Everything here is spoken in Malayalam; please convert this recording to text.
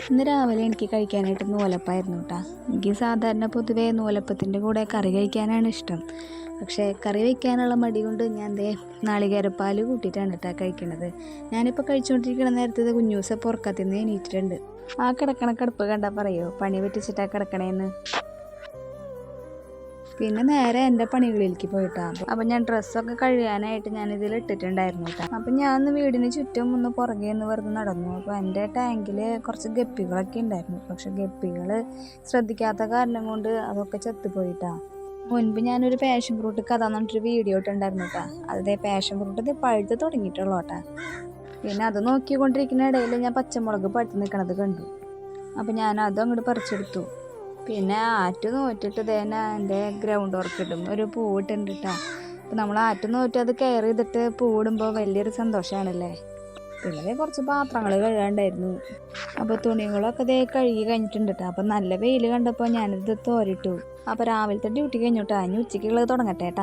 ഇന്ന് രാവിലെ എനിക്ക് കഴിക്കാനായിട്ട് നൂലപ്പമായിരുന്നു കേട്ടോ. എനിക്ക് സാധാരണ പൊതുവേ നൂലപ്പത്തിൻ്റെ കൂടെ കറി കഴിക്കാനാണ് ഇഷ്ടം. പക്ഷേ കറി വയ്ക്കാനുള്ള മടി കൊണ്ട് ഞാൻ നാളികേരപ്പാൽ കൂട്ടിയിട്ടാണ് കേട്ടോ കഴിക്കണത്. ഞാനിപ്പോൾ കഴിച്ചുകൊണ്ടിരിക്കുന്ന നേരത്തെ കുഞ്ഞൂസപ്പോൾ ഉറക്കത്തിൽ നിന്ന് എണീറ്റിട്ടുണ്ട്. ആ കിടക്കണ കിടപ്പ് കണ്ടാൽ പറയോ പണി പറ്റിച്ചിട്ടാ കിടക്കണേന്ന്. പിന്നെ നേരെ എൻ്റെ പണികളിലേക്ക് പോയിട്ടാണ്. അപ്പം ഞാൻ ഡ്രസ്സൊക്കെ കഴുകാനായിട്ട് ഞാനിതിൽ ഇട്ടിട്ടുണ്ടായിരുന്നു കേട്ടോ. അപ്പം ഞാൻ ഒന്ന് വീടിന് ചുറ്റും ഒന്ന് പുറകെ ഒന്ന് വെറുതെ നടന്നു. അപ്പോൾ എൻ്റെ ടാങ്കിൽ കുറച്ച് ഗപ്പികളൊക്കെ ഉണ്ടായിരുന്നു. പക്ഷെ ഗപ്പികൾ ശ്രദ്ധിക്കാത്ത കാരണം കൊണ്ട് അതൊക്കെ ചത്തുപോയിട്ടാണ്. മുൻപ് ഞാനൊരു പാഷൻ ഫ്രൂട്ട് കഥ എന്നിട്ടൊരു വീഡിയോ ഇട്ടുണ്ടായിരുന്നു കേട്ടോ. അതേ പാഷൻ ഫ്രൂട്ട് ഇത് പഴുത്ത് തുടങ്ങിയിട്ടുള്ളൂ കേട്ടോ. പിന്നെ അത് നോക്കിക്കൊണ്ടിരിക്കുന്ന ഇടയിൽ ഞാൻ പച്ചമുളക് പഴുത്ത് നിൽക്കണത് കണ്ടു. അപ്പം ഞാൻ അതും അങ്ങോട്ട് പറിച്ചെടുത്തു. പിന്നെ ആറ്റ് നോറ്റിട്ട് തന്നെ എൻ്റെ ഗ്രൗണ്ട് ഓർക്കിഡും ഒരു പൂവിട്ടുണ്ട് കേട്ടോ. അപ്പം നമ്മൾ ആറ്റ് നോറ്റി അത് കെയർ ചെയ്തിട്ട് പൂവിടുമ്പോൾ വലിയൊരു സന്തോഷമാണല്ലേ. പിന്നെ കുറച്ച് പാത്രങ്ങൾ കഴുകാണ്ടായിരുന്നു. അപ്പോൾ തുണികളൊക്കെ കഴുകി കഴിഞ്ഞിട്ടുണ്ട് കേട്ടോ. അപ്പം നല്ല വെയിൽ കണ്ടപ്പോൾ ഞാനിത് തോരിട്ടു. അപ്പോൾ രാവിലത്തെ ഡ്യൂട്ടി കഴിഞ്ഞു കേട്ടോ. ഇനി ഉച്ചയ്ക്കുള്ളത് തുടങ്ങട്ടെ കേട്ടോ.